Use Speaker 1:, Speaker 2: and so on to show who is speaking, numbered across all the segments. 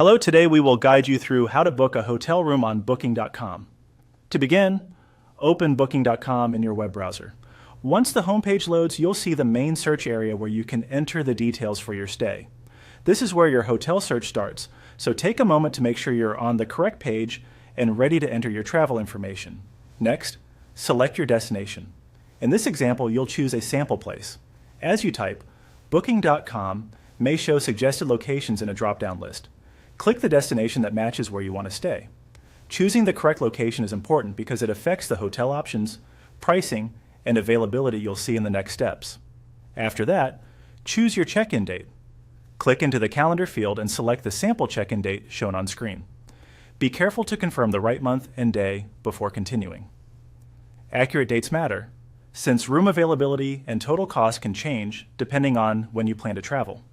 Speaker 1: Hello, today we will guide you through how to book a hotel room on Booking.com. To begin, open Booking.com in your web browser. Once the homepage loads, you'll see the main search area where you can enter the details for your stay. This is where your hotel search starts, so take a moment to make sure you're on the correct page and ready to enter your travel information. Next, select your destination. In this example, you'll choose a sample place. As you type, Booking.com may show suggested locations in a drop-down list. Click the destination that matches where you want to stay. Choosing the correct location is important because it affects the hotel options, pricing, and availability you'll see in the next steps. After that, choose your check-in date. Click into the calendar field and select the sample check-in date shown on screen. Be careful to confirm the right month and day before continuing. Accurate dates matter, since room availability and total cost can change depending on when you plan to travel.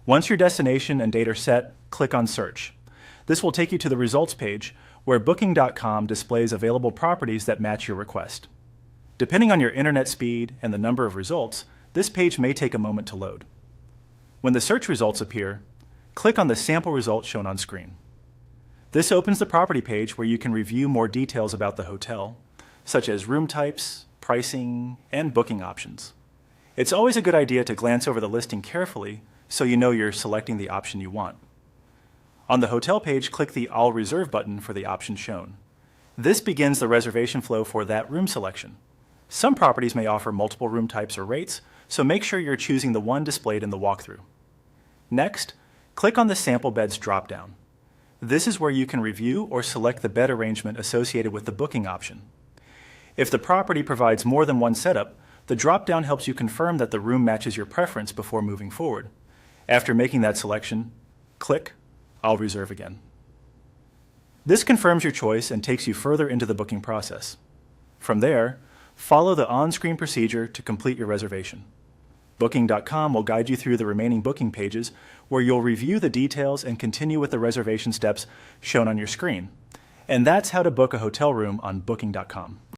Speaker 1: Once your destination and date are set, click on Search. This will take you to the results page where Booking.com displays available properties that match your request. Depending on your internet speed and the number of results, this page may take a moment to load. When the search results appear, click on the sample results shown on screen. This opens the property page where you can review more details about the hotel, such as room types, pricing, and booking options. It's always a good idea to glance over the listing carefully so you know you're selecting the option you want. On the hotel page, click the I'll Reserve button for the option shown. This begins the reservation flow for that room selection. Some properties may offer multiple room types or rates, so make sure you're choosing the one displayed in the walkthrough. Next, click on the Sample Beds dropdown. This is where you can review or select the bed arrangement associated with the booking option. If the property provides more than one setup, the dropdown helps you confirm that the room matches your preference before moving forward. After making that selection, click I'll Reserve again. This confirms your choice and takes you further into the booking process. From there, follow the on-screen procedure to complete your reservation. Booking.com will guide you through the remaining booking pages where you'll review the details and continue with the reservation steps shown on your screen. And that's how to book a hotel room on Booking.com.